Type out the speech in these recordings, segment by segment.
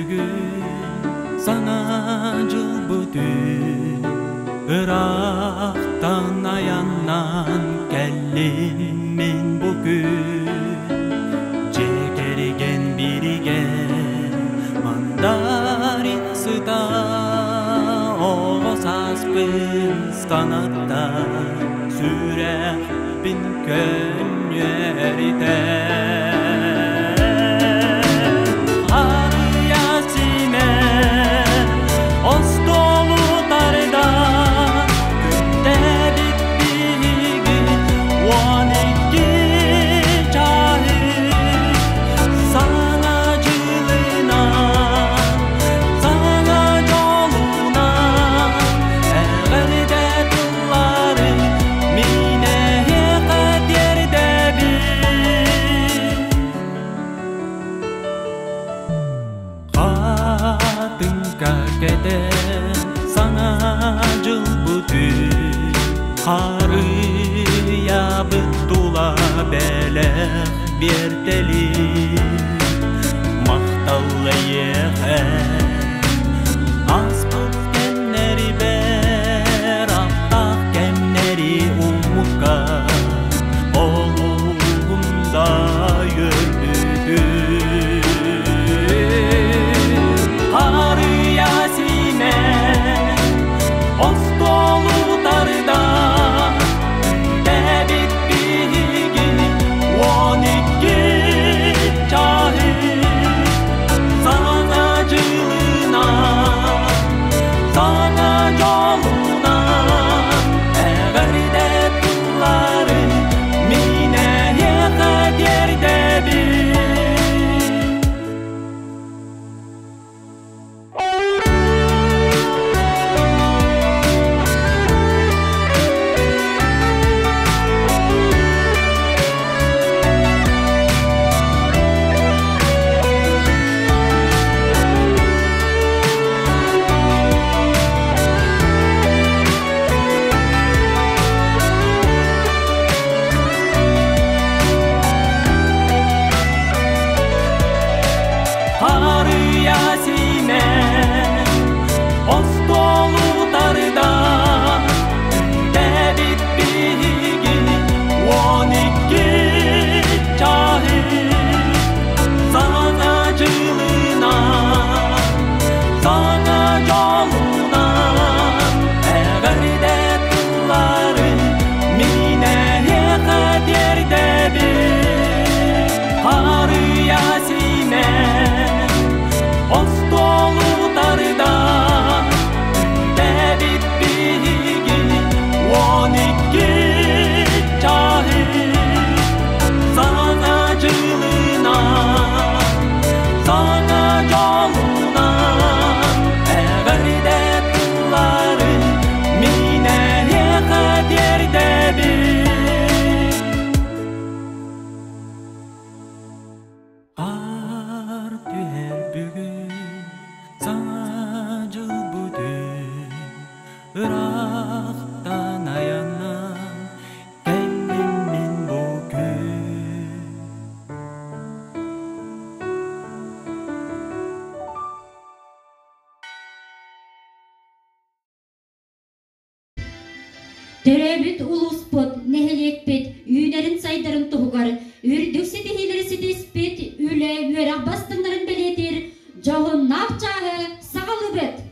bugün sana jıl bütün Irak'tan ayandan geldim men bugün Çekerigen birigen mandarin sıda Oğuz aspın skanatta sürek bin könyerite Sana jıl bütün Karıya bütula belek bir deli Mahtallı yeğe Aspıt genleri ber Ahtak genleri ummuka Oğlumda yürüdü Irak'tan ayandan geldim men bugün Törebüt ulusput, nehelekpet, üylerin saydarın tuğgar, ürdükse dehileri sidespet, üle, üerak bastınların beletir, johun nafçahı, sağlıbet.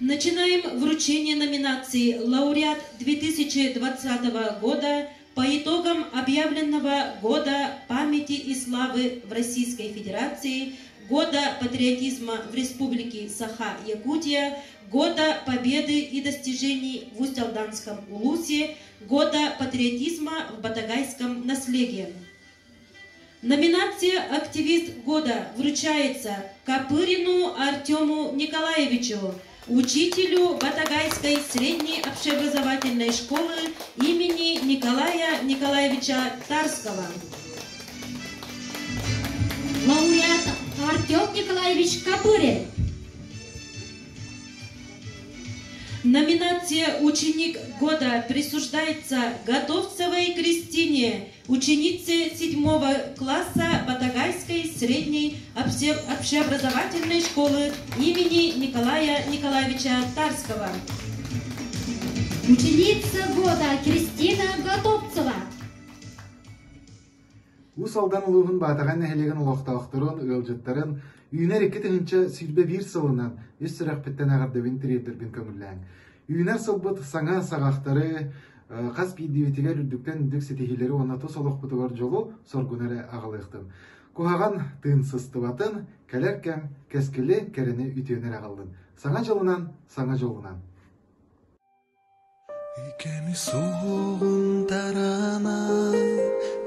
Начинаем вручение номинаций «Лауреат 2020 года» по итогам объявленного Года памяти и славы в Российской Федерации, Года патриотизма в Республике Саха-Якутия, Года победы и достижений в Усть-Алданском улусе, Года патриотизма в Батагайском наследии. Номинация «Активист года» вручается Копырину Артему Николаевичу, учителю Батагайской средней общеобразовательной школы имени Николая Николаевича Тарского. Лауреат Артем Николаевич Копырин. Номинация «Ученик года» присуждается Готовцевой Кристине, ученице 7 класса Батагайской средней общеобразовательной школы имени Николая Николаевича Тарского. Ученица года Кристина Готовцева. Усалдан улуғын батаған нәхелеген ұлақтақтырын, ұялжыттарын, үйінер 2 тігінші сүйбе бір сылынан, үш сұрақ біттен ағардабын тіредірбін көмірләң. Үйінер сылбыт саңа сағақтары, қас бейдеветігер үрдіктен үдік сетехилері онаты солық бұтығар жолу соргунары ағылықтым. Кухаған тыынсыстыбатын, кәлеркәм, кәскілі кәріні үтеөнер ағылдым. Саңа жолынан, саңа жолынан. Икемі суғын тарана,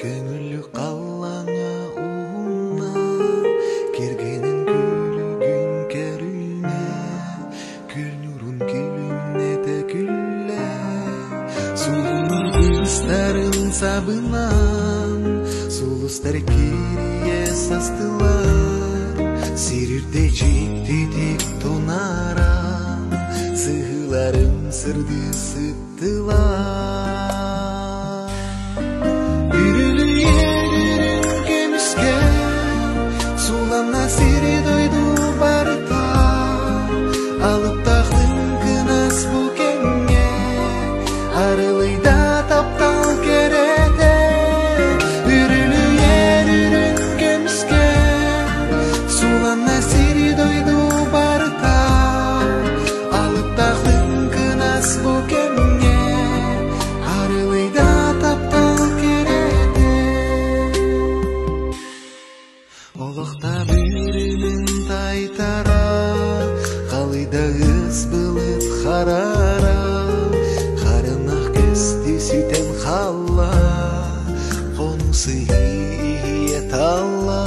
көңілі қаллаңа уна, кергенін күлігін кәріне, күлнұрын күліне тәкілі, сұлын күлістарын сабынан, сұлыстар керие састылар, сирірде жекті тек тонаран, сығыларым сырды sıttılar. Yürülü yerlerin gemizge, sulana siri doydu barıta, alıp tahtın kınas bu kenge, arılıyda taptal kerete. Yürülü yerlerin gemizge, sulana siri doydu barıta, alıp tahtın bu kemge arılıyda taptal kerete. Olukta birinin taytara, kalıyda ızbılıt harara, karınaq kesti süten xalla, konusu hiyet alla,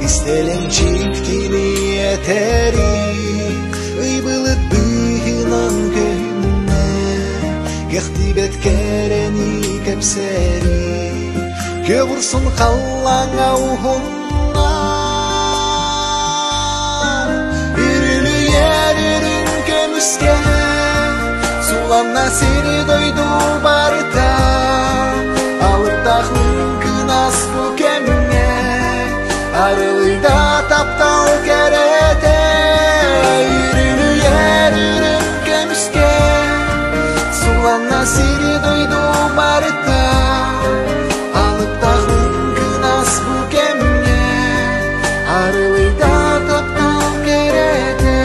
kistelen çiftini yeteri, ıybılıt bıyınan köyüne, gehtibet kereni kepseri, kövursun kallana uhunna. Yürülü yerin kömüske, sulanna seni doydu barıta, alıp dağlın kınas bu kemge, arılıyda taptal kerete. Yürülü yerin kömüske, sulanna seni doydu barıta, alıp dağlın kınas bu kemge, arılıyda taptal kerete.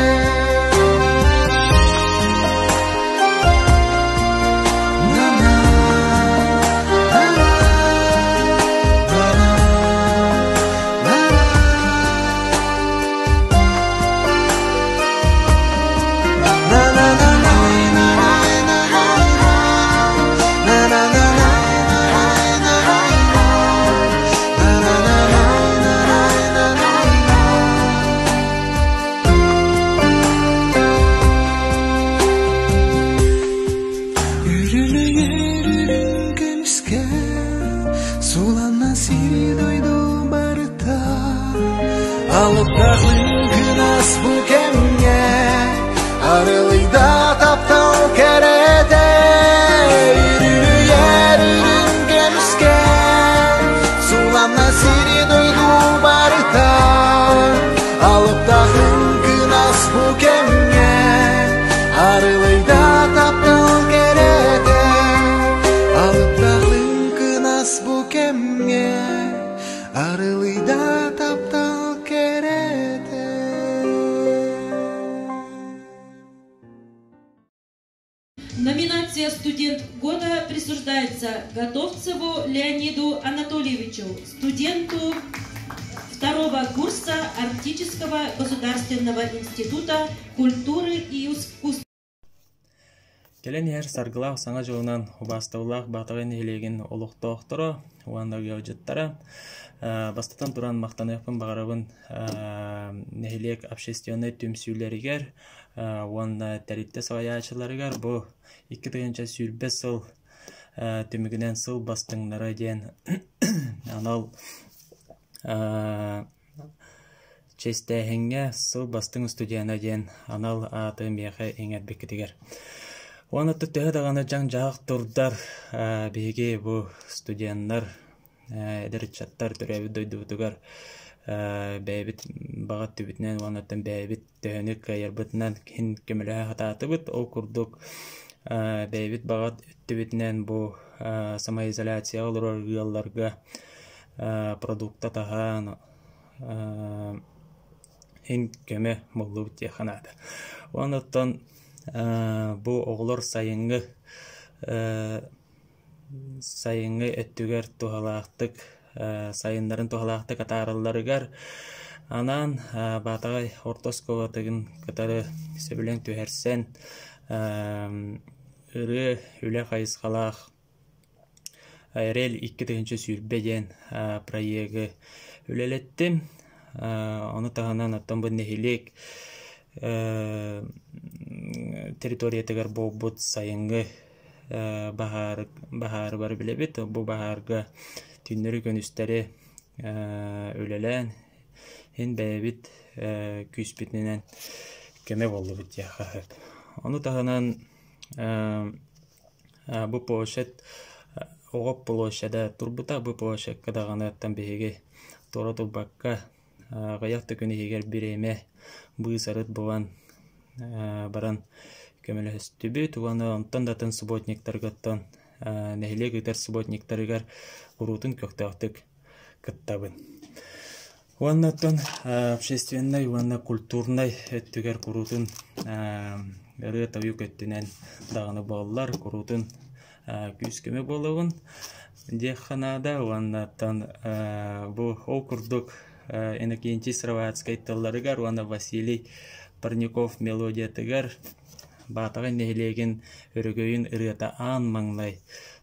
Alıp dağlın kınas bu kemge, arılıyda taptal kerete. Yürülü yerin gemizge, sulanna seni doydu barıta, alıp dağlın kınas bu kemge, arılıyda taptal kerete. Alıp dağlın kınas bu kemge, arılıyda taptal kerete. Номинация «Студент года» присуждается Готовцеву Леониду Анатольевичу, студенту 2-го курса Арктического государственного института культуры и искусств. Келен ер саргылақ саңа жолынан бастаулақ батығын елеген олықтоқтыры, уандағы өжеттері. Бастатан туран мақтанықпын бағарабын нәхилек общественный түмсүйлерігер, уанна тәритті сағаячыларығар. Бұл 2 тығынша сүйілбе сыл түмігінен сыл бастыңлары ден. Анал честәһеңгә сыл бастың студияна ден анал аты меха эңер бекетигер. Оны төтөһө даганы жаң жаак турдар биге бу студияннар эдерчаттар төрөбү дойдубутугар бәйбит багат түбүтнен онаттан бәйбит төһөнүк кайырбытынан хин кемеле хататыбыт ол курдук бәйбит багат түбүтнен бу самоизоляция олорор гыалларга продукта тахан хин кеме моллубут тиеханада. Онаттан бу оғлор сайынгы өттүгер тухалаактык сайындарын тухалаактык атаарылларыгар анан батагай ортосковатыгын кытары сөбүлең түһәрсен ыры үле кайыскалаах айрел 2-нче сүрбеден проеги үлелеттим. Оны тағанан аттан бұл нехилек территориятыгар болбут сайынгы бахар бар билебит. Бу бахарга түннөрү көнүстери үлелен хин бәйбит күспитинен кеме болду бит яха. Оны тағанан бу площадь оғып площада турбута бу площадь кадаганы аттан беге тора турбакка гаяқты күні егер биреме быысарыт болан баран көмөлө өстүбү туганы онтон датын субботниктаргаттан нехиле гытар субботниктарыгар урутун көктөктүк кыттабын. Уаннаттан общественный, уанна культурный өттүгер курутун ыры табуу көттүнен даганы боллар курутун күз көмө болобун деханада уаннаттан бу окурдук Иннокентий Сыровацкай талларыгар уанна Василий Парников мелодиятыгар батагы нехилеген өрөгөйүн ырыта аан маңлай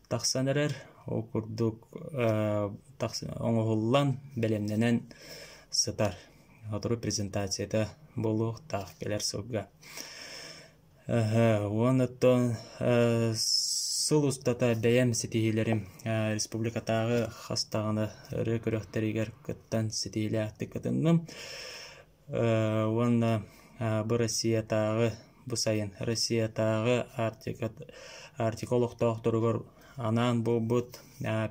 таксанырар окурдук оңоһуллан белемненен сытар отуру презентацияда болук так келер сылга. Уаннаттан сыл устата бәйәм сетихилерим республикатағы хастағаны ыры көрөктеригер кыттан сетихиләкті кытынным. Уанна бұ Россиятағы бұ сайын Россиятағы артиколуқтақ тұрғыр анан бұл бұд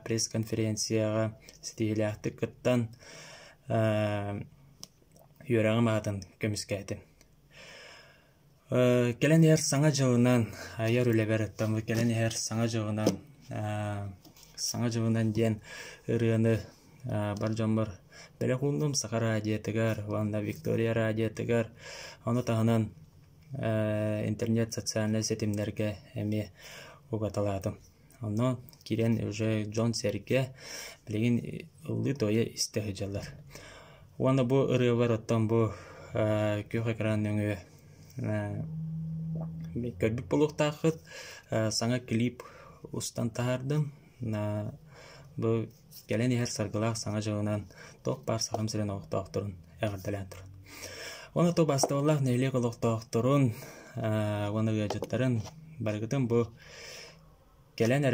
пресс-конференцияға сетихиләкті кыттан үйрәғым атын көміскәйтін. Келен ер саңа жылынан аяр үлебер аттамы келен ер саңа жылынан ден ырыны бар жомбар бәле құлындым Саха радиятыгар, ванда Виктория радиятыгар, оны тағынан интернет социальный сетимдерге әме уғаталадым. Оны кирен уже Джон Серге білеген ұлы тойы істегі жалар. Оны бұл ыры бар оттан бұл көк экран өңі көрбіп болуқтақыт саңа клип устан тағардым. Бұл келен ехер сарғылақ саңа жылынан тоқ бар сағым сірен оқтақтырын әғірділен тұрын. Оны тоқ бастығылақ нейлек оқтақтырын оны ғажыттарын барғытын бұл келен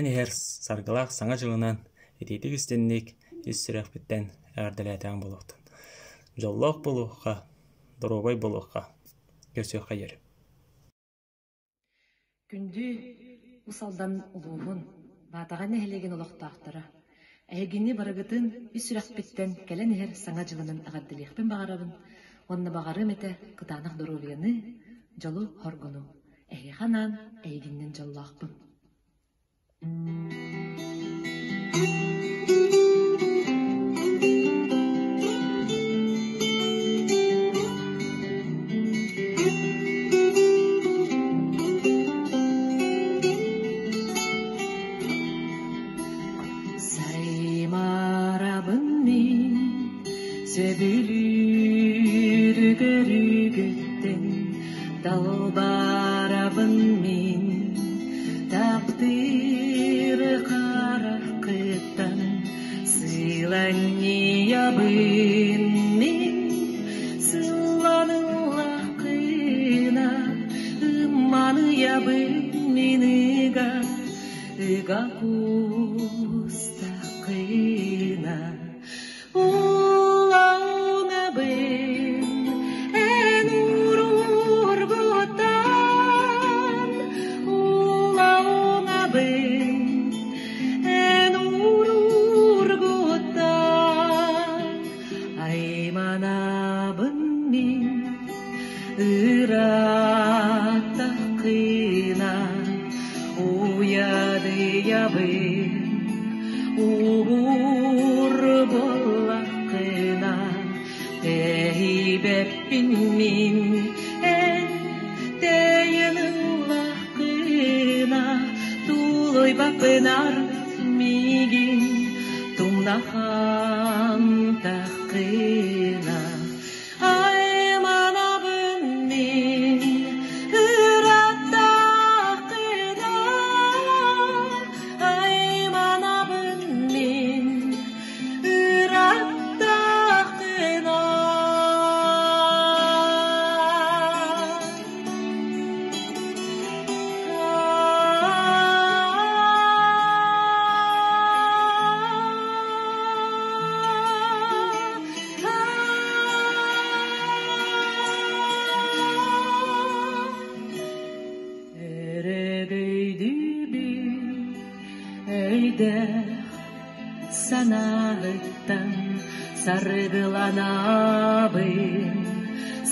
ехер сарғылақ саңа жылынан ететік істеннік үссірек біттен әғірділен болуқтын. Жоллақ болуққа, дұрубай болуққа, көсеуққа ері. Күнді ұсалдан ұлуғын батаған әхілеген олықтақтыра. Әйгені барығытын үсірек біттен кәлен ехер саңа жылының ағаддылықпен бағарабын. Онны бағарым әті қытанық дұрулияны жолу хоргыну. Әйге қанан әйгеннен жоллақпын. Сөбілігірігіттен далбарабын мен тақтыры қарақыттан сыйланиябын мен сыланың лақына ыманы ябын меніға ыға кустақына улауна ябын уғур боллаққына тәйбәппін мен әттәйінің лаққына тулой бапынар мигин тумнахан таққына айманабын мен ыраттаққына айманабын мен ыраттаққына Санағыттан сарғыланабын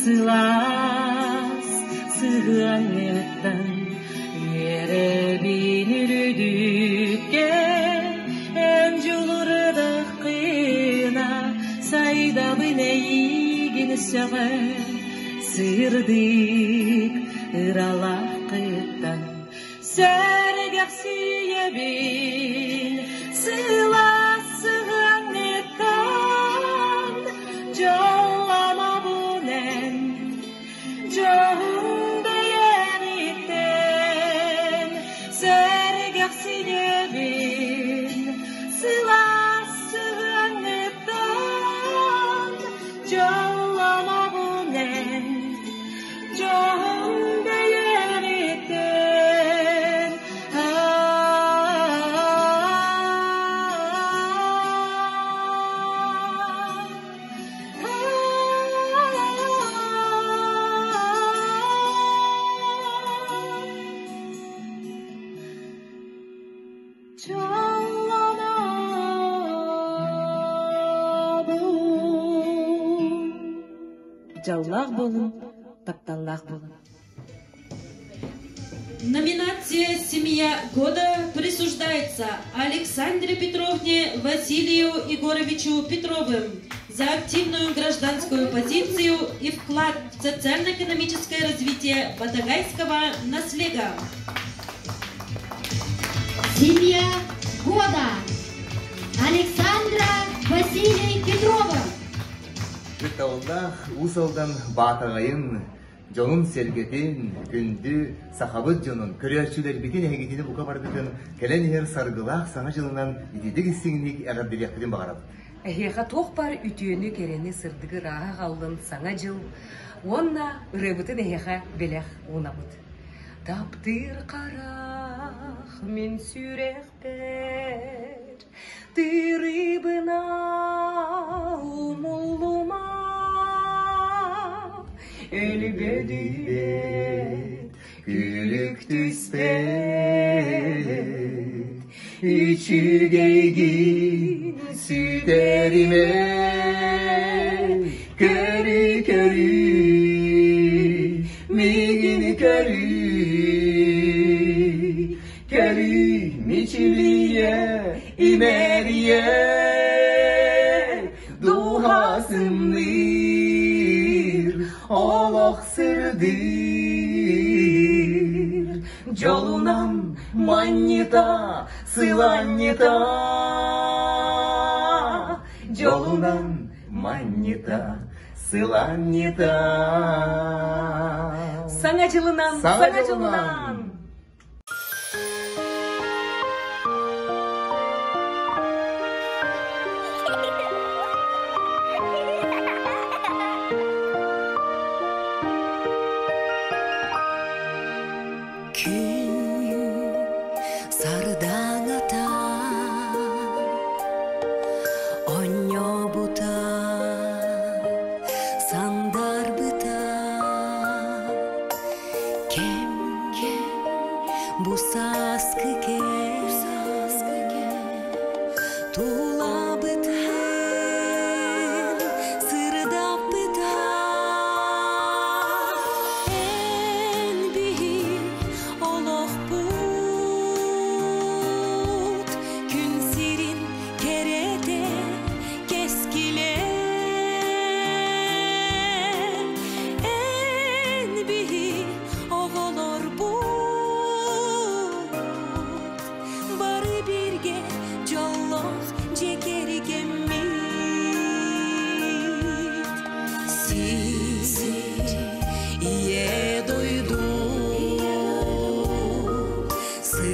сылас сығанеттан еребін үрдікке ән жолырдық қына сайдабын әйгін сәғы сырдық ыралақыттан сәргәк сүйебін сылас сығанеттан жолама бұнен жоғын бәйәнеттен сәргәк сүйебін сылас сығанеттан жолама бұнен жоғын бәйәнеттен Жаллах болын, тапталлах болын. Номинация «Семья года» присуждается Александре Петровне Василию Егоровичу Петровым за активную гражданскую позицию и вклад в социально-экономическое развитие батагайского наследия. Семья года. Александра Василий Петрова. Кытауллах усалдан батагайын, жонун сергетин, күнді сахабыт жонун, көрерчүлер битин әгетini бука бардыгын, келен саргылах саңа жылынан идидік істігінек әғабділияқтырын бағарады. Әйеға тоқ бар үтүйені керені сырдығы раға қалдын саңа жыл, онна үребітін әйеға беләқ онамыд. Таптыр қарақ мен сүрекпер, тырыбына умулума, Elbediyet, gülük tüspet, içi geygin süderime, körü körü, migin körü, körü miçiliye, imeriye, duhasındır, Allah sırdır, jolunam manyita, sılanyita, jolunam manyita, sılanyita. Sana жылынан, sana жылынан.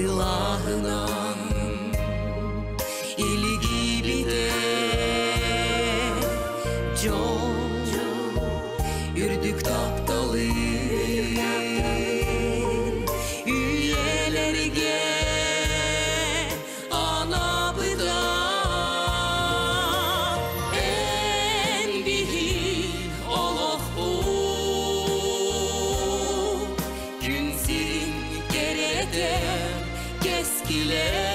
Ilahınan ilgi bile çok yürüdük taptalı üyelerge ana bıda en bihi oloq bu gün sirin gerede keskile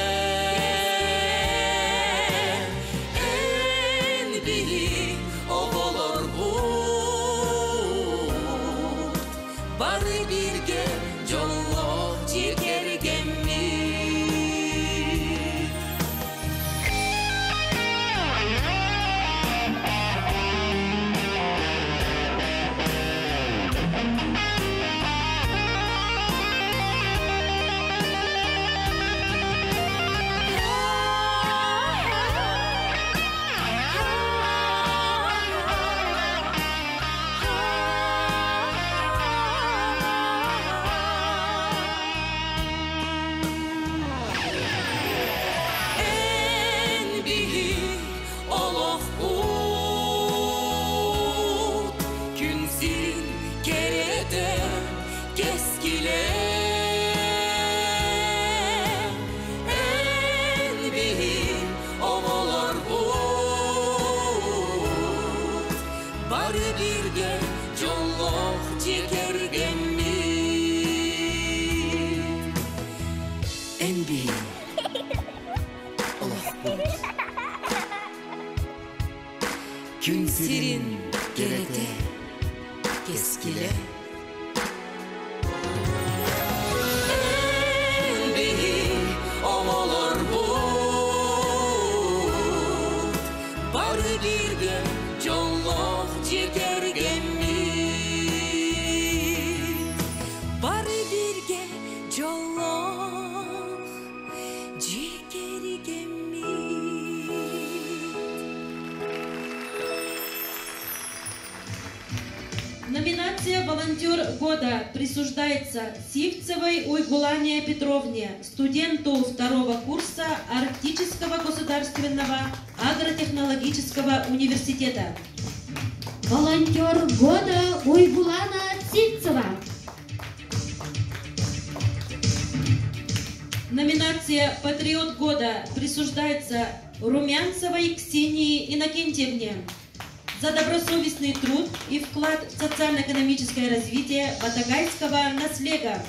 Gün sirin gerede keskile en bihi ovalar bu bari birge jonloq jekergenmi bari birge jonloq jekergenmi. Номинация «Волонтер года» присуждается Сивцевой Уйгулане Петровне, студенту второго курса Арктического государственного агротехнологического университета. Волонтер года Уйгулана Сивцева. Номинация «Патриот года» присуждается Румянцевой Ксении Иннокентьевне за добросовестный труд и вклад в социально-экономическое развитие батагайского наслега.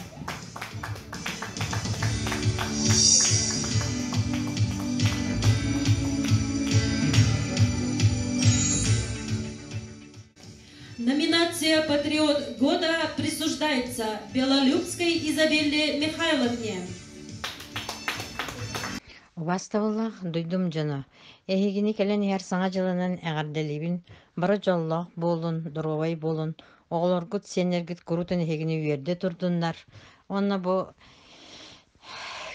Номинация «Патриот года» присуждается Белолюбской Изабелле Михайловне. Ваставаллах дуйдум жана. Эхигини келен яр саңа жылынан әгәрделибин, бары жоллах болун, дуровай болун, оғлоргут сенергит курутын эхигини үйерде турдуннар. Онна бу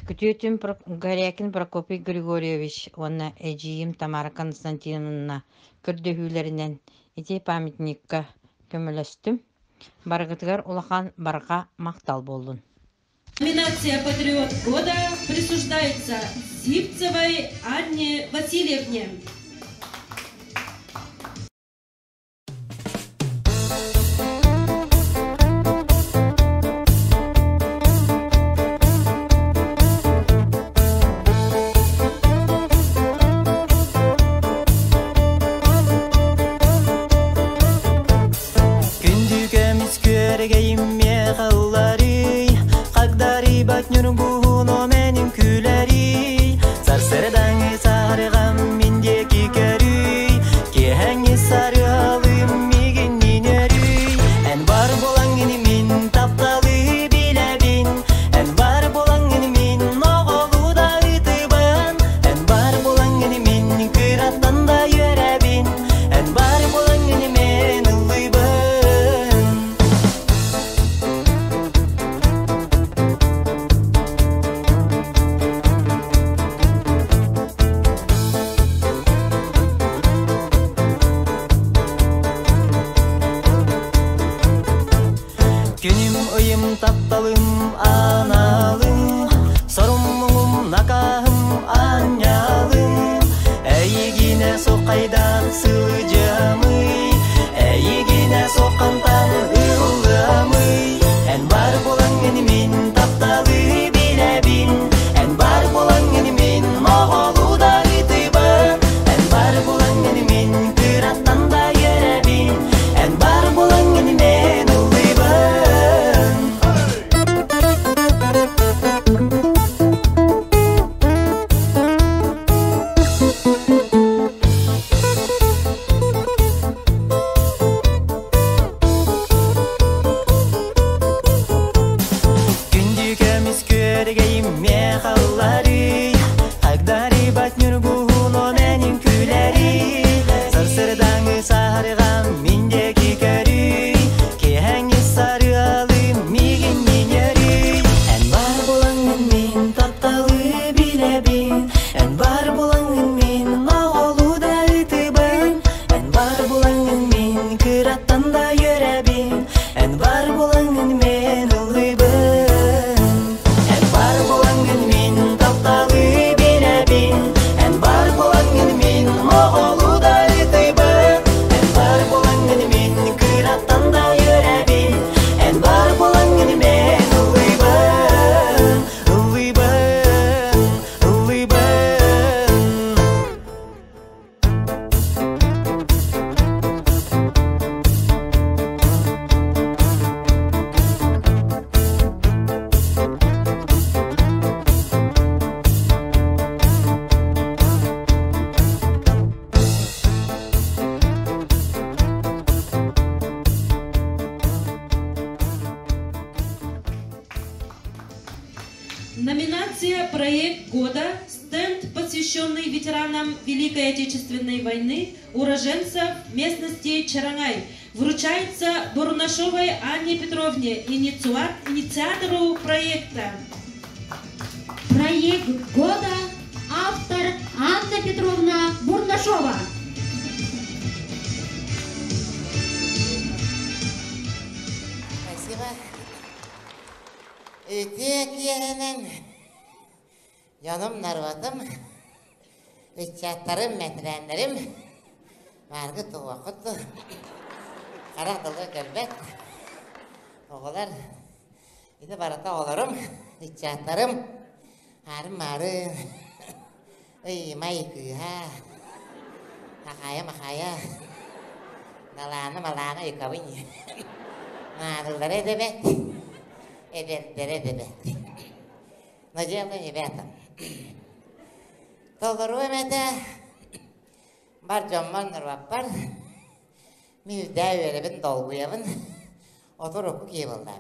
күтүетүн Горякин Прокопий Григорьевич, онна эжиим Тамара Константиновна көрдөһүүлеринен ити памятникка көмөлөстүм. Баргытыгар улахан барга мактал болдун. Номинация «Патриот года» присуждается Сивцевой Анне Васильевне. Günüm oyum taptalım analım, sorum halları Agdari batnur buhuno menin küleri Sarsırdanı sarıgan mindeki körü Kehengi sarı alım migin minyeri En var bulangın min taptalı bilebin En var bulangın min oğlu da ıtıbın En var bulangın min kırattan da yörebin En var bulangın min ılıbın En var bulangın min taptalı bilebin En var bulangın min oğlu da ıtıbın En var bulangın min kırattan da yörebin En var bulangın min ılıbın Ilıbın, ılıbın Номинация «Проект года», стенд, посвященный ветеранам Великой Отечественной войны, уроженцев местности Чарангай, вручается Бурнашовой Анне Петровне, инициатору проекта. Проект года, автор Анна Петровна Бурнашова. Спасибо. Ütüye kiyenen yanım narvatım, ütçatlarım, metrenlerim, vargı tuğakıttı, karakılga gölbet, oğular, bir barata oğlarım, ütçatlarım, harım marı, may kıha, makaya, malana yıkavın, narılar edebet, edebet. Naciye'nin ebetim. Toluru emete bar camman nırvapar müjde verebin dolguyabın otur oku kiybaldan.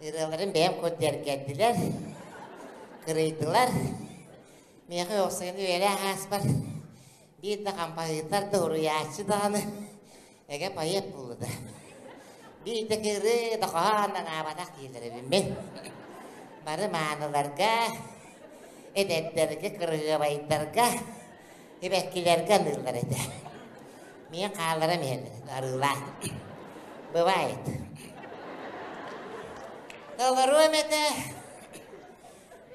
Irıların benim kodder geldiler kırıydılar meyke yoksayını öyle haspar bir de kampanyatlar doğru yaşçı dağını ege payet buldu da bir de kırı da kohandan abadak yedirebin ben barı manılarga edetlerge kırıgıbaydarga ebekkilerge nırlar ede miye kallara meyler arıla bıvayet Toluru emete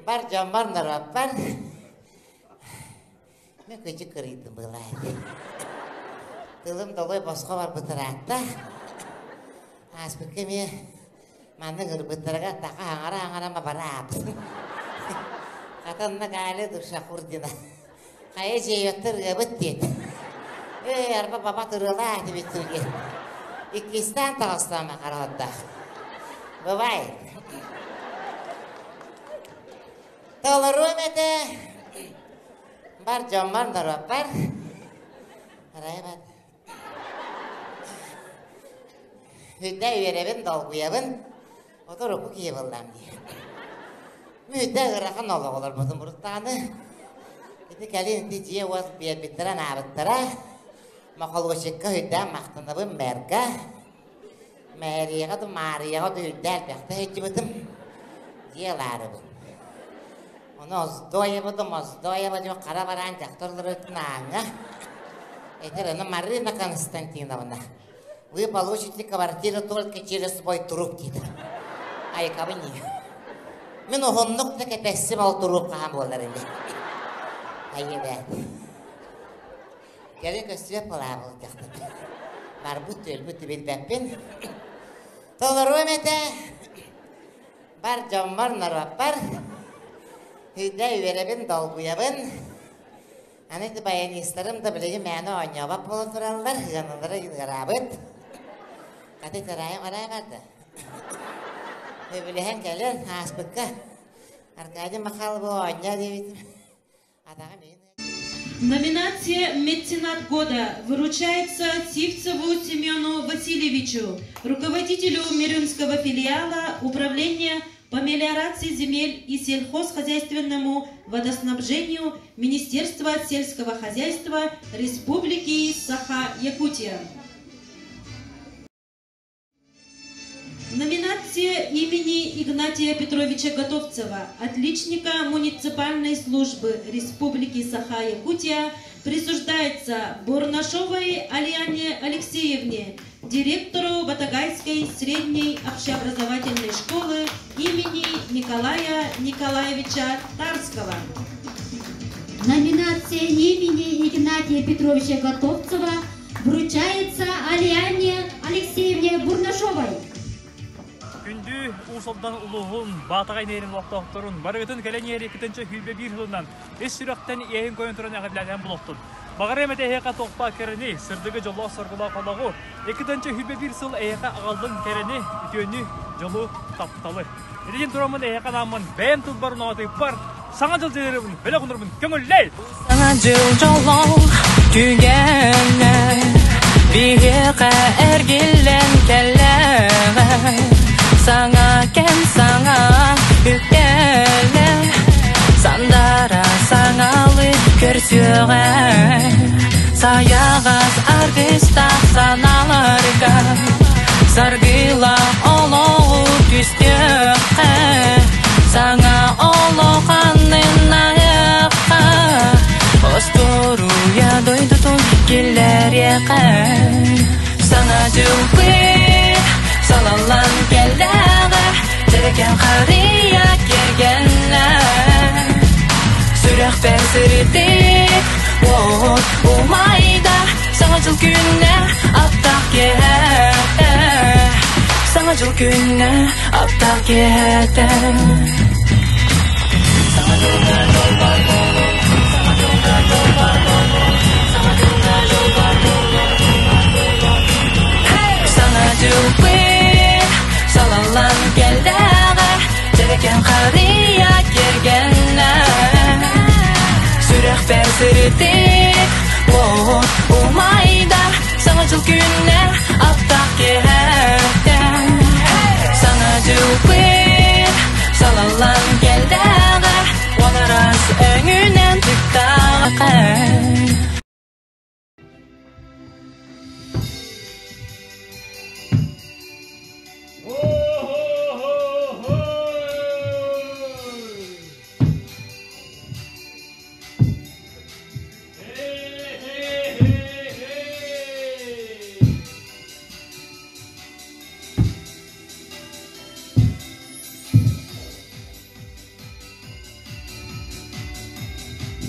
bar jambar narapar me küçük kırıydım bılayet tılım dolu boska var bıtırakta aspeke miye Manda ngerbetaraga taka hangara ma barap. Katan na gale dur syakurdina. Kaya jeyotter gabetit. Arba baba turula di bituge. Ikistan taostama karota. Bye-bye. Toluru mete. Bar jamar narapar. Raybat. Hüdde verebin dolguyabın. Otur oku kiybaldan diye. Müdde gırakın oğlar budum buruttanı. Gidi kelin ticiye vaz biye bitiren abittıra. Makal vışıkka hüdde maqtınabın merga. Meriyaga da mariyaga da hüdde elbekte hüccubutum. Diyelarıbın. Onu ozdoyabıdım kara varan jaktorlar ötün ağına. Eterını Marina Konstantinovna. Вы получите квартиру только через свой труп, дейді. Айқабы не. Мен оғынлық тәке тәсім ал труп қаған болар енді. Айебе. Келін көстіе пыла бол тәқтіп. Бар бұт өлбіт білбәппен. Толыру әмәті. Бар жамбар нарваппар. Үйді үйеребін долгуябын. Анайды баянистарым да білегі мәні ойнабап болу тұралар. Жанылары ғарабыт. Kati terayam ada apa? Pilihan kalian khas bekah. Harganya mahal banyak di Номинация «Меценат года» вручается Сивцеву Семену Васильевичу, руководителю Мирюнского филиала Управления по мелиорации земель и сельхозхозяйственному водоснабжению Министерства сельского хозяйства Республики Саха-Якутия. Номинация имени Игнатия Петровича Готовцева, отличника муниципальной службы Республики Саха-Якутия, присуждается Бурнашовой Алиане Алексеевне, директору Батагайской средней общеобразовательной школы имени Николая Николаевича Тарского. Номинация имени Игнатия Петровича Готовцева вручается Алиане Алексеевне Бурнашовой. Күнді ұсылдан ұлығын, батағай нерін уақтақтырын, барығытын кәлен ері кітінші хүлбе бір жылынан, үш сүректен ең көйін тұрын әғірләден бұлықтын. Бағар әмәді әйеқа тоқпа кәріні, сырдығы жолы сұрғыла қалағы, екітінші хүлбе бір сыл әйеқа ағалдың кәріні, үтіөні жолы тапталы. Едеген тұрамын әйеқа намын, бәйін тұлбарын ағатып бар, саңа жыл жерлерімін, бөлі құнырмын, көңілләй! Саңа жыл жолы күгені, бейеқа әргелен кәлігі. Саңа кәм саңа үттелі, сандара саңалы көрсөғі. Саяғаз арғыстақ саналарға, сарғыла олығы түстіқі. Саңа олығанын аяққа, остыруя дойдытын келер еқі. Саңа жылпы салалан келләғі, жерген қария кергенлі. Сүрек бәсірді, от ұмайда, саңа жыл күнне аптақ кеті. Саңа жыл күнне аптақ кеті. Саңа жылға жол бар болу, саңа жылға жол бар болу, саңа жылға жол бар болу. Саңа жылпы салалан келдәғі, жерген қария кергенлі. Сүрек бәсірді, от ұмайда, саңа жыл күнне аптақ кеті. Саңа жылпы салалан келдәғі, онарас өңінен түктағы.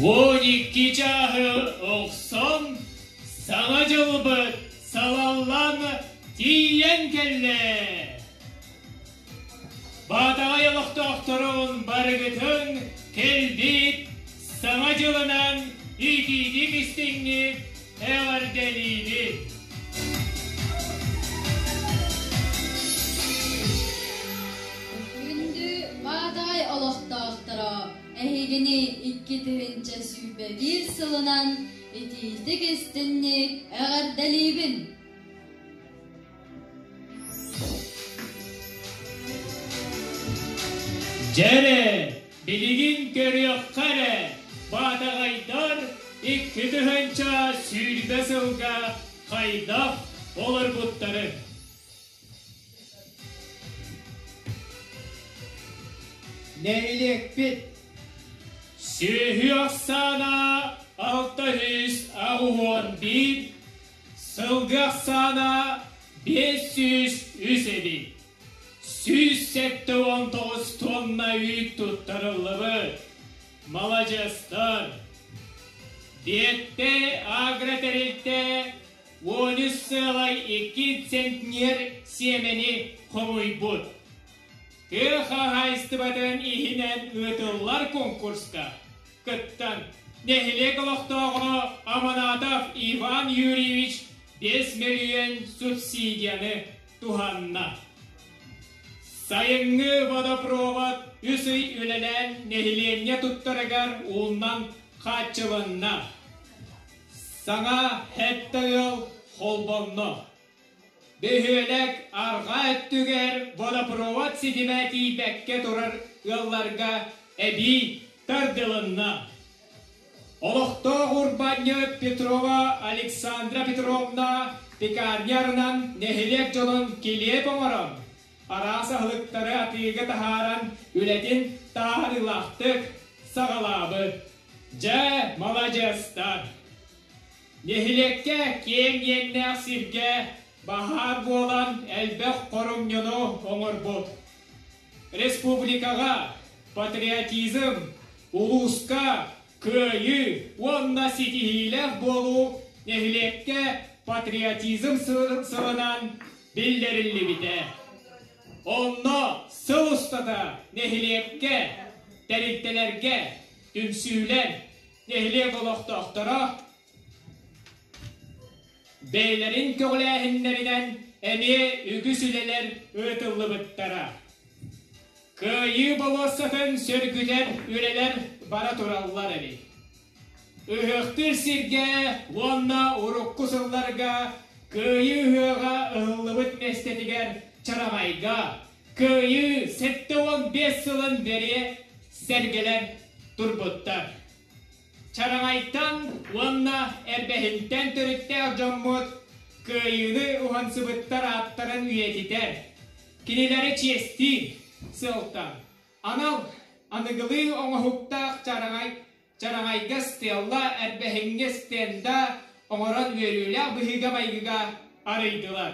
Оникки жағы оқсон, саңа жылбы салаллан тиен келле. Батағай ұлықтақтырын барығытын келбет саңа жылынан икидік істіңні әғарделейді. Күнді батағай ұлықтақтыра әйгені 2-тігінші сүйбе бір сылынан етейдік істінне әғарделейбін. Жәре, білігін көріяқ қаре, батағайдар 2-тігінші сүйбе сылға қайдақ олар бұттары. Нәйлек бет Сүйі ақсана 611, сылғы ақсана 500 119 тонна үйт тұттарылығы. Малажастар. Детте агротеретте 13,2 центнер семени қомой бұд. Қағайсты батын ихінен өтіллар конкурска. Күттан нәхілек ұлықтағы Аманатов Иван Юрьевич 5 миллион субсидияны туханна. Сайыңы водопровод үсі үлелен нәхіленне тұттырығар ұлынан қатчылынна. Саңа хәтті ел холбонны. Behölek arga öttüger vodoprovod sidimeti bekke turar yıllarga ebi tardılınna. Oloqto Urbanyo Petrova Aleksandra Petrovna Pekarnyarnan nehilek jolun kiliye pomoron. Ara sahlıkları atıgı taharan ületin taharılahtık sağalabı. Ja malajastar. Nehilekke kem yennek sirke bahar bolan elbek korumyonu oңорбут. Respublikaga patriotizm, uluska, köyü, onna sitihilek bolu nehilekke patriotizm sığınan bildirilli bite. Onna sıl ustada nehilekke, teriktelerge, tümsüler, nehlek oloqtoqtara, beylerin köğlehinlerinden emi ügüsüleler ıtıllı bıttara. Köyü bolosatın sörgüler üreler bara turallar evi. Ühüktür sirge, onna urukkusıllarga, köyü hıga ıhıllı bıt mestetiger çaramayga, köyü 7-15 yılın beri sergeler turbuttar. Çaramaytan onna erbehinten törütte jommut, köyünü uhansı bıttar attarın üyetiter. Kinileri çesti, sıltan. Anal, anıgılı ona huktaq çarangayga stella erbehinge stenda oңорон verüyle bıhiga maygiga araydılar.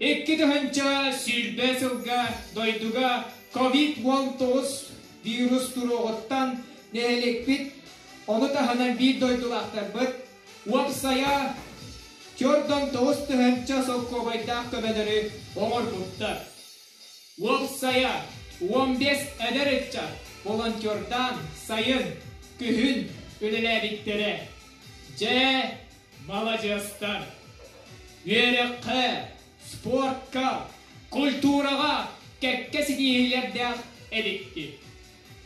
İki dıhınca sülbe sılga doyduga COVID-19 virüs turuğuttan nehelik onu tahanan bir doydulaktar bıt uapsaya kördan toğuz dıhınca sokkobaydak töbeleri oңорбутtar. Uapsaya 15 ederetçe volontördan sayın kühün ülelebikleri ce malajastar üyerekke sportka kulturaga kekkesi dihilerde edikti.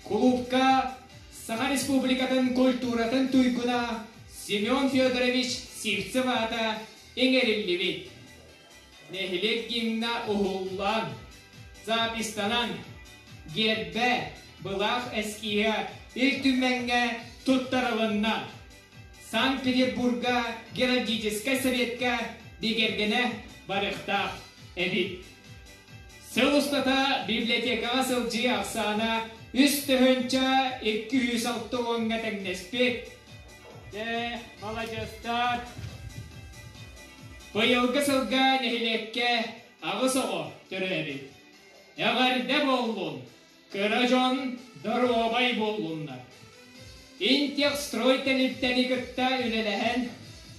Klubka Saha Respublikatın kulturatın tuyguna Semyon Fyodorovich Sivtsevata engerilli bit. Nehilik gimna uhullan Zapistanan gerbe bılak eskiye ilk tümenge tuttarılınna Sankt Peterburg'a Geologiическая Советка дегергене барықтақ edip. Сыл устата библиотекаға сылжы ақсана üstü hınca 206 onga tengneспек. Malajastar. Bıyılgı sılga nehilekke ağız oğu türebi. Eğerde bollun, kırajon darobay bollunlar. İntek stroytenilteni gıtta ülelehen,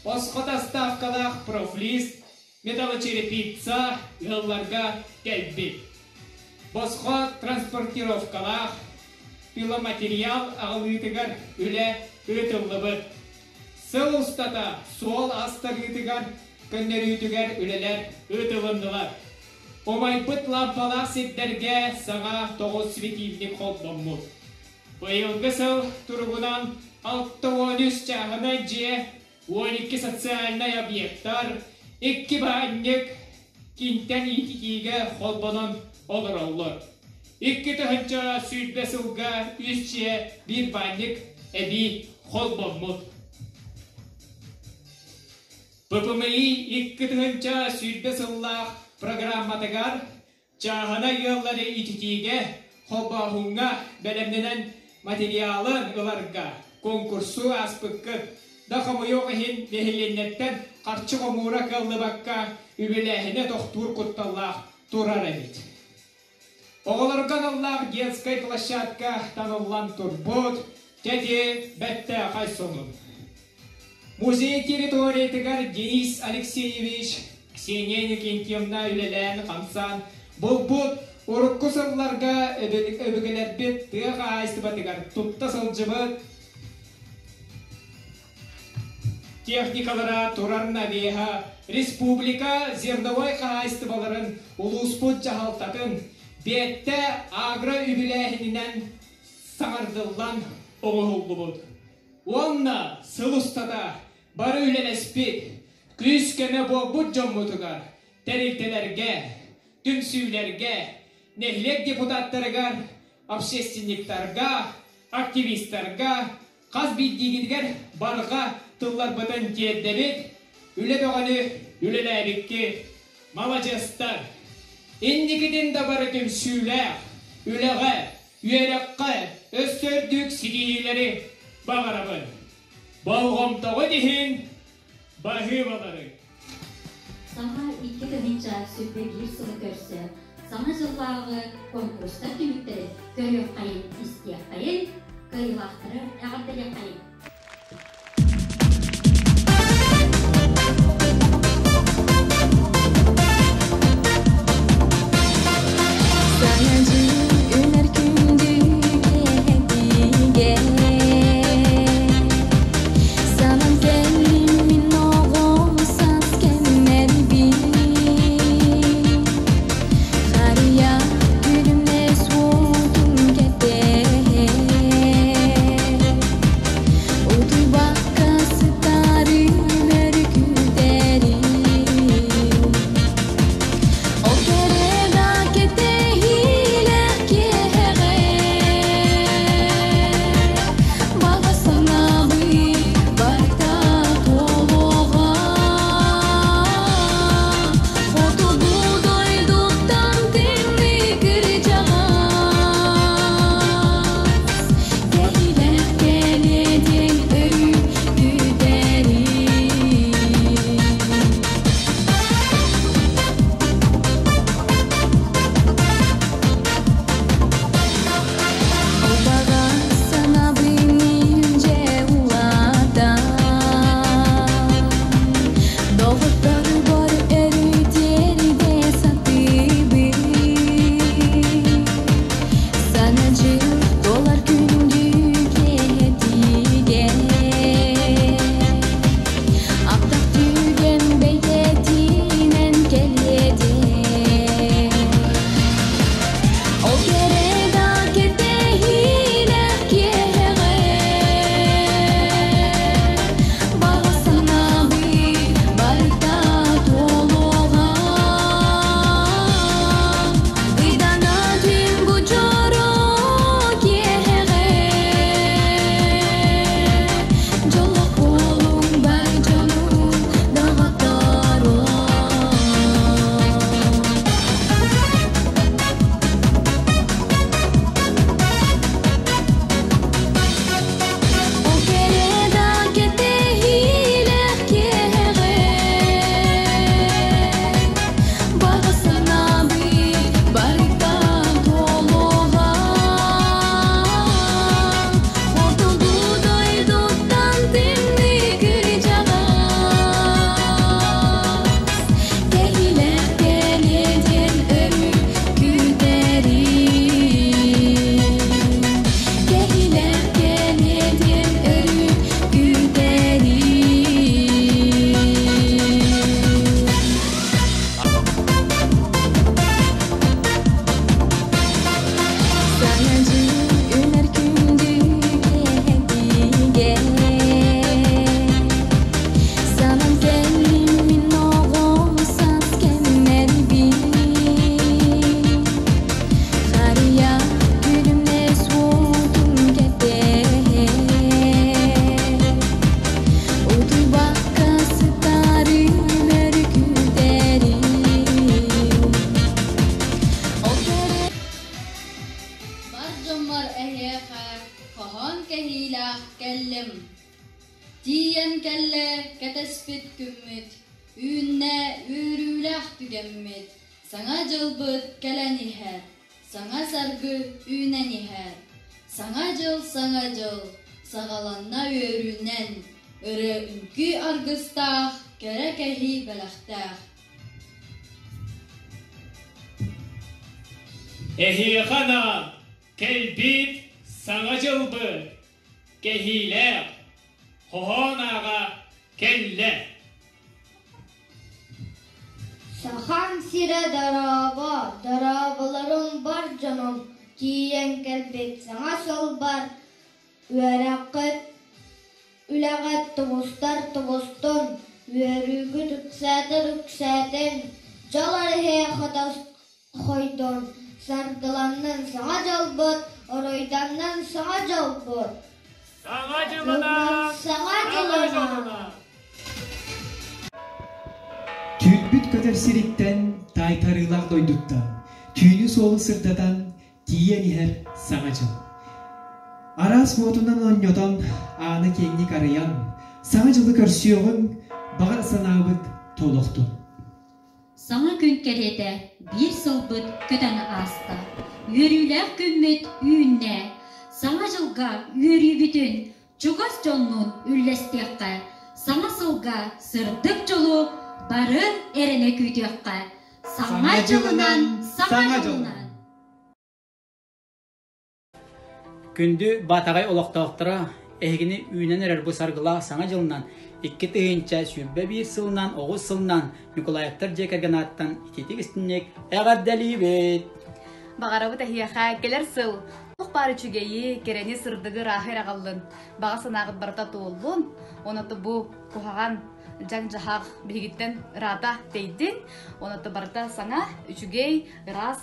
Osqota stavkalaq proflis, metaloçerepitsa yıllarga gelbi. Bosqa transportirovkalaq, pilomaterial ağılıtıgar üle ötüllübı. Sıl ustata sol astagıtıgar, könleri ütügar üleler ötülündılar. Omaypıt lampalaq setlerge sağa 9 svetilnik kolbomut. Bıyılgı sıl turgunan 6-13 çağına ce 12 социальный объекттар 2 банник кинтен итикиге холбонон olur olur. 2 tıhınca sütbe sılga üstçe 1 bannik ebi холбонмут. PPMI 2 tıhınca sütbe sıllaq programmatıgar çağına yılları itikige холбahunga belemlenen materyalın ılarga konkursu aspıkkı Daqamı yok ehin nehilennetten qarçı qomura kallı bakka übelehine doktor kuttallah turar edit. Oğulargan Allah детской площадка tanıllan turbut dedi bette qaysonun. Muzey territoriyetigar Denis Alexeyevich Kseniya Nikentьевна ülelen qamsan bulbut urukkusıllarga öbügeler bit tığa ayıstıbatıgar tutta sılcıbıt Техникалара турарна беха республика зерновой хозяйстволарын улуспут жахалтатын бетте агро үбіләһинен саңардылан оңылбут. Онна сылыстада бары үлелеспит күз кеме бобут жоммутугар Teriktelerge, tümsülerge, nehlek deputatlargar, общественниктарга, aktivistlarga, kaz bildiğidir barga tıllar batan tiyedebet, üle doğanı ülelebikki, malacastar. İndikidin de barı tümsüler, ülege, üyerekke, östürdük sidihileri bağırabın. Bağımtağı dihin, bahıvaları. Sana iki tınınca süppe bir sıvı görse, sana жылдағы konkursta tümükleri görüyor kayın, isteye kayın, kayılahtırı, ağırdıya kayın. Diyen kelle ketespit kümmit, ünne ürülah tügemmet. Sana cılbıt keleniher, sana sargı üneniher. Sana cıl, sağalanna örünen. Örü ünkü argıstah, kerekehi belahtah. Ehi kana, kelbit, sana cılbıt, kehiler. Hohonaga kelle. Sahan sire daraba, darabalarım var canım. Giyen kelbek sana solbar. Üerakıt, ülegat tuvustar tuvustun. Üerügü tüksäte tüksäten. Жолары хе хойдон, сардыланнан саңа жолбот, оройданнан саңа жолбот. Саңа жылынан, саңа жылынан. Түлбүт көтерсириттен тайтарылар дойдуттан, түйіні солы сырдадан тиен ихер саңа жыл. Арас ботунан оньотон аны кеңник арыян, саңа жылы көрсүйоғын бағар санабыт толықтun. Саңа күн кереде bir сылбыт көтән аста, үйрүләр күммет үйінне, саңа жылға үйрі бүтін, чугас жоннун үллестеққа, саңа сылға сырдық жолу бары әрене күйтеққа, саңа жылынан, саңа жылынан. Күнді батағай олақтауқтыра, әйгіні үйінен әрір бұл сарғыла саңа жылынан, 2 тыгынча сүббе 1 сылынан, 9 сылынан Николаевтар жекерген аттан итетік істінек әғаддәлі бет. Бағарабы тәхияға келер сыл. Бұқпары чүгейі керені сырдығы рахыр ағалын. Баға санағыт барта туылын. Онаты бұл құхаған жаң-жағақ бігіттен рата дейдін. Онаты барта саңа үчүгей рас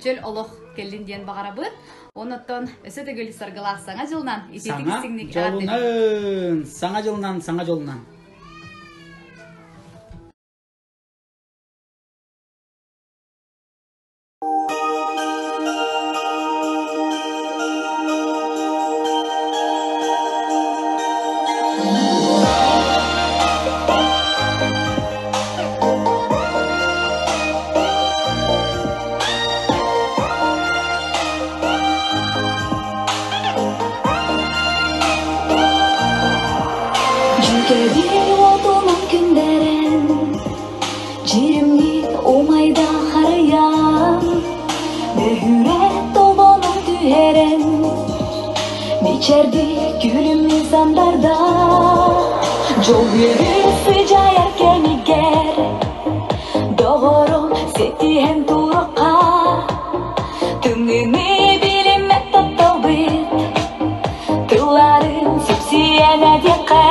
чөл олық келден дейін бағарабы. Онаттан өсі төгілі сарғыла саңа жылынан итетік істінек әғаддәлі. Саңа жылынан, саңа жылынан. Жол берісі жаяр кемігер, доғырым сетиен тұрыққа, түңіні білімет топтал біт, тыларын сүпсиен әдеққа,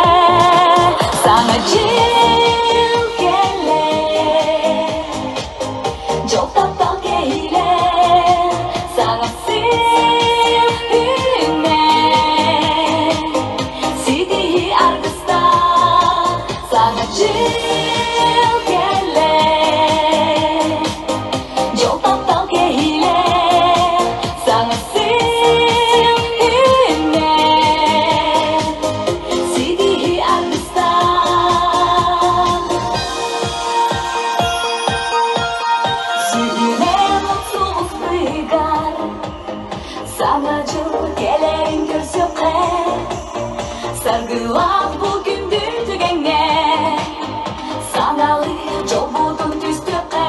саңа жыл келе, жол топтал кейле, саңа сүйіне, сидии арғыста, саңа жыл келе, жол топтал кейле, саңа сүйіне, сидии арғыста. Сүйіне мұтсуыз бұйғар, саңа жыл келерін көрсөқе, сарғылап бұл күнді түгенге, саңалы жол бұдың түстіқе,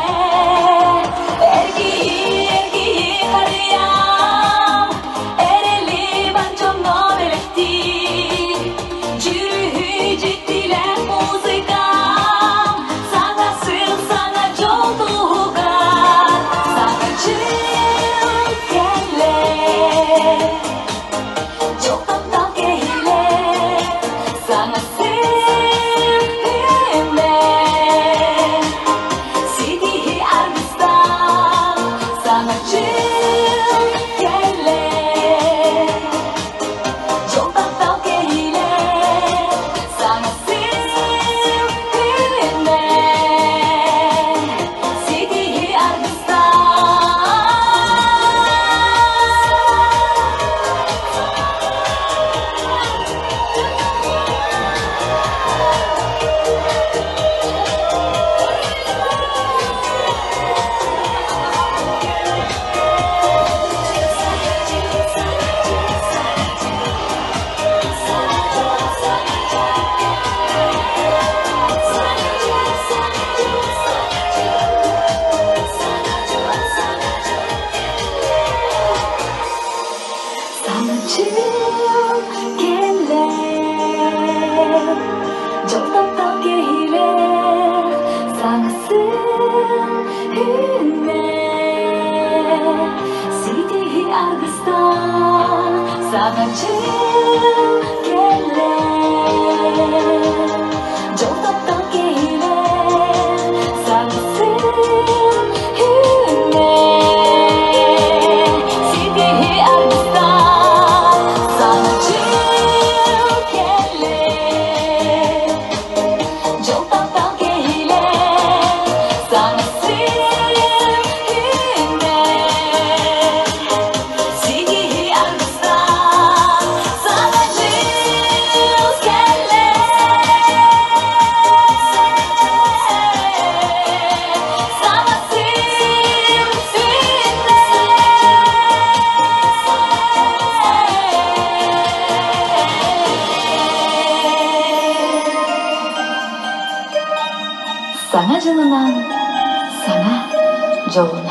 әргейі қарыям, әрелі банчонно белекти, жүрі жеттілер музыкам, саңа сыл, саңа жол туғар, саңа жыл келе, жол топтал кейле, саңа сүйіне, сидии арғыста, саңа жыл келе, жол топтал кейле, саңа сүйіне, сидии арғыста. Саңа жыл келе, жол топтал кейле, саңа сүйіне, сидии арғыста, саңа жыл келе, жол топтал кейле, саңа сүйіне. жолуна